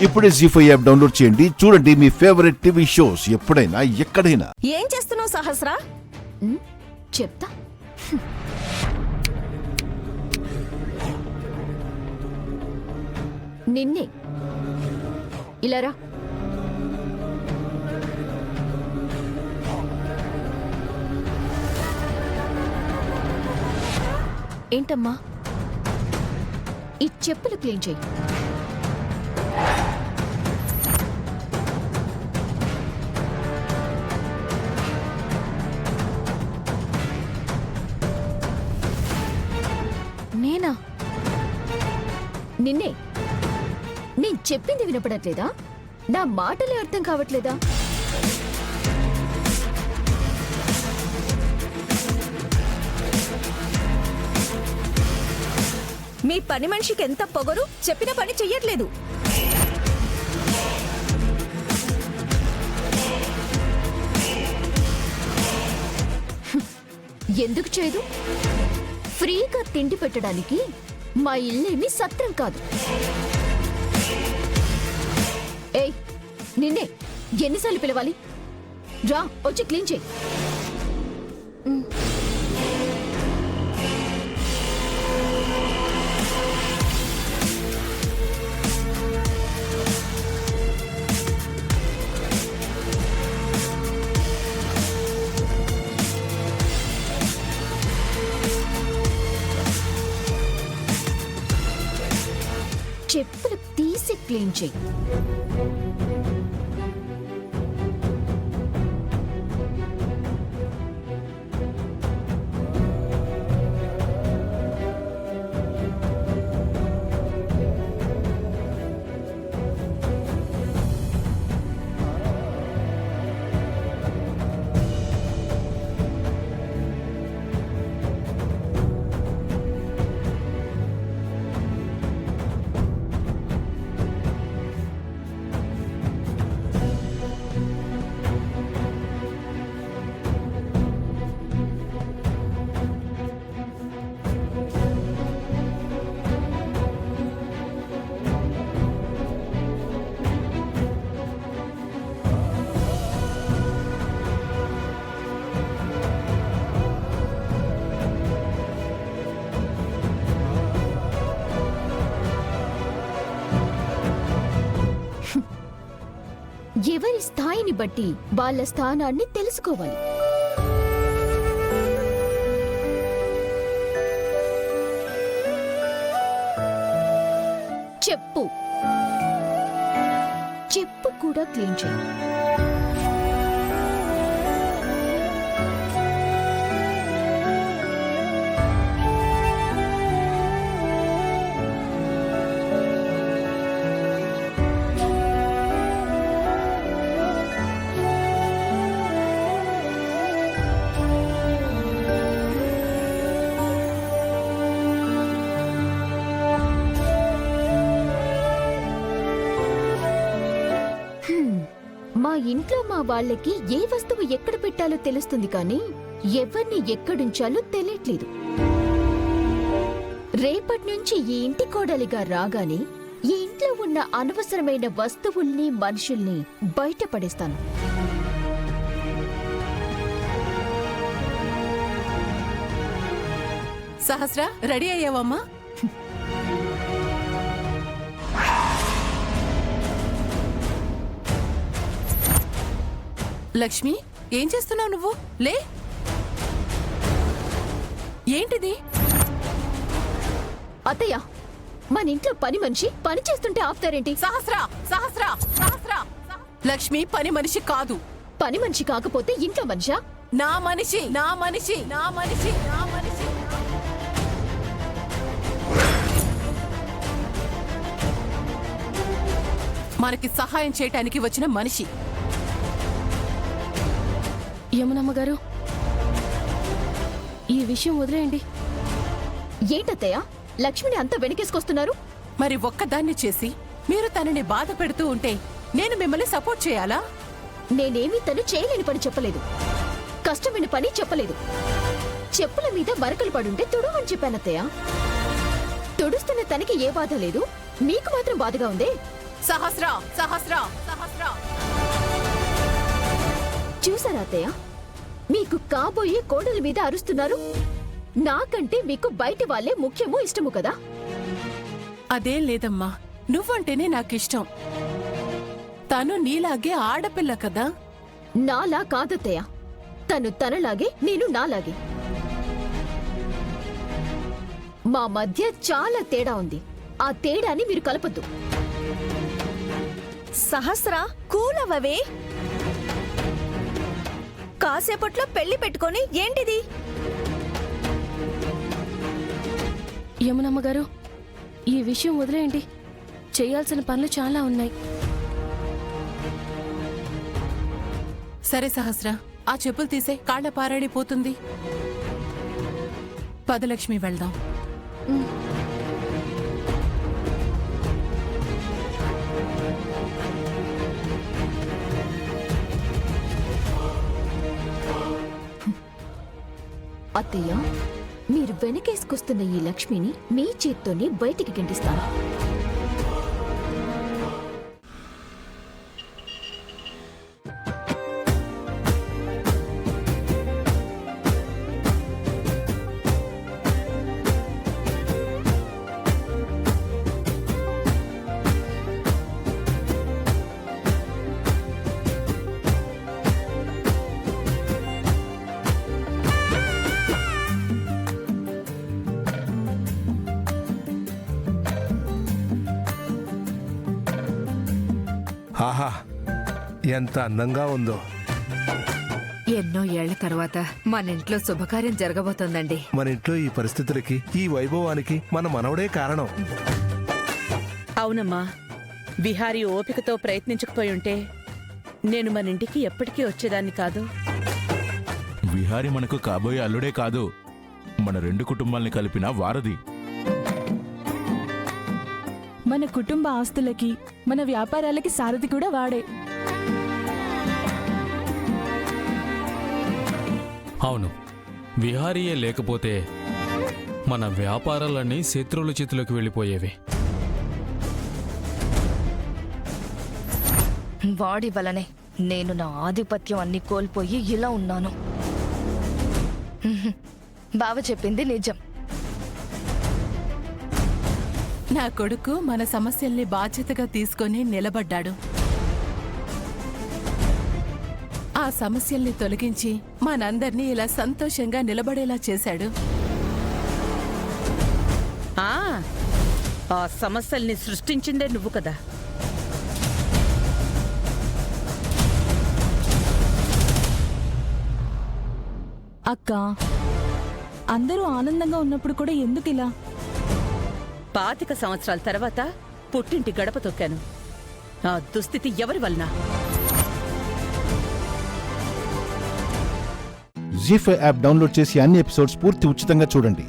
ఇప్పుడే జీ5 app download చేయండి. చూడండి మీ ఫేవరెట్ టీవీ షోస్ ఎప్పుడైనా ఎక్కడైనా. ఏం చేస్తున్నావు సహస్రా? చెప్తా. నిన్నే ఇలారా. ఏంటమ్మా? ఈ చెప్పులు క్లీన్ చేయి. నేనా? నిన్నే. నేను చెప్పింది వినపడట్లేదా? నా మాటలే అర్థం కావట్లేదా? మీ పని మనిషికి ఎంత పొగరు, చెప్పిన పని చెయ్యట్లేదు. ఎందుకు చేయదు? ఫ్రీగా తిండి పెట్టడానికి మా ఇల్లేమి సత్రం కాదు. ఏయ్, నిన్నే ఎన్నిసార్లు పిలవాలి? రా, వచ్చి క్లీన్ చేయి. చెప్పులు తీసి క్లీన్ చేయి. ఎవరి స్థాయిని బట్టి వాళ్ళ స్థానాన్ని తెలుసుకోవాలి. చెప్పు చెప్పు కూడా క్లీన్ చేయి. మా ఇంట్లో మా వాళ్ళకి ఏ వస్తువు ఎక్కడ పెట్టాలో తెలుస్తుంది, కానీ ఎవరిని ఎక్కడుంచాలో తెలియట్లేదు. రేపటి నుంచి ఈ ఇంటి కోడలిగా రాగానే ఈ ఇంట్లో ఉన్న అనవసరమైన వస్తువుల్ని, మనుషుల్ని బయటపడేస్తాను. సహస్రా, రెడీ అయ్యావమ్మా? లక్ష్మి, ఏం చేస్తున్నావు నువ్వు? లే. ఏంటిది? అత్తయ్య, మన ఇంట్లో పని మనిషి పని చేస్తుంటే ఆపుతారేంటి? సహస్రా, సహస్రా, సహస్రా. లక్ష్మి పని మనిషి కాదు. పని మనిషి కాకపోతే ఇంట్లో మనిషా? నా మనిషి, నా మనిషి, నా మనిషి, నా మనిషి. మనకి సహాయం చేయటానికి వచ్చిన మనిషి. యమునమ్మ గారు, ఈ విషయం వదిలేయండి. ఏంటత్తయ్య, లక్ష్మిని అంతా వెనకేసుకొస్తున్నారు? మరి ఒక్కదాన్ని చేసి మీరు తనని బాధ పెడుతూ ఉంటే నేను మిమ్మల్ని సపోర్ట్ చేయాలా? నేనేమీ తను చేయలేని పని చెప్పలేదు, కష్టమైన పని చెప్పలేదు. చెప్పుల మీద మరకలు పడుంటే తుడవని చెప్పానత్తయ్య. తుడుస్తున్న తనకి ఏ బాధ లేదు, మీకు మాత్రం బాధగా ఉందే? సహస్ర సహస్ర సహస్ర. చూసారా అత్తయ్య, మీకు కాబోయే కోడలి మీద అరుస్తున్నారు. నాకంటే మీకు బయటి వాళ్ళే ముఖ్యమో ఇష్టము కదా. అదేం లేదమ్మా, నువ్వంటేనే నాకిష్టం. తను నీలాగే ఆడపిల్ల కదా. నాలా కాదత్తయ్య, తను తనలాగే, నేను నాలాగే. మా మధ్య చాలా తేడా ఉంది. ఆ తేడాని మీరు కలపొద్దు. సహస్ర కూలవవే. కాసేపట్లో పెళ్లి పెట్టుకొని ఏంటిది? యమునమ్మ గారు, ఈ విషయం వదిలేయండి. చేయాల్సిన పనులు చాలా ఉన్నాయి. సరే సహస్ర, ఆ చెప్పులు తీసే, కాళ్ళ పారాడిపోతుంది. పదలక్ష్మి, వెళ్దాం. అత్తయ్య, మీరు వెనకేసుకొస్తున్న ఈ లక్ష్మిని మీ చేత్తోనే బయటికి గెంటిస్తాను. ఆహా, ఎంత అందంగా ఉందో. ఎన్నో ఏళ్ల తర్వాత మన ఇంట్లో శుభకార్యం జరగబోతోందండి. మన ఇంట్లో ఈ పరిస్థితులకి, ఈ వైభవానికి మన మనవడే కారణం. అవునమ్మా, బిహారీ ఓపికతో ప్రయత్నించకపోయి ఉంటే నేను మన ఇంటికి ఎప్పటికీ వచ్చేదాన్ని కాదు. విహారి మనకు కాబోయే అల్లుడే కాదు, మన రెండు కుటుంబాల్ని కలిపిన వారధి. మన కుటుంబ ఆస్తులకి, మన వ్యాపారాలకి సారథి కూడా వాడే. అవును, విహారీయే లేకపోతే మన వ్యాపారాలన్నీ శత్రువుల చేతిలోకి వెళ్ళిపోయేవి. వాడి వలనే నేను నా ఆధిపత్యం అన్ని కోల్పోయి ఇలా ఉన్నాను. బావ చెప్పింది నిజం. నా కొడుకు మన సమస్యల్ని బాధ్యతగా తీసుకొని నిలబడ్డాడు. ఆ సమస్యల్ని తొలగించి మనందర్నీ ఇలా సంతోషంగా నిలబడేలా చేశాడు. ఆ సమస్యల్ని సృష్టించిందే నువ్వు కదా. అక్క, అందరూ ఆనందంగా ఉన్నప్పుడు కూడా ఎందుకు ఇలా? 25 సంవత్సరాల తర్వాత పుట్టింటి గడప తొక్కాను. ఆ దుస్థితి ఎవరి వలన? జీ5 యాప్ డౌన్లోడ్ చేసి అన్ని ఎపిసోడ్స్ పూర్తి ఉచితంగా చూడండి.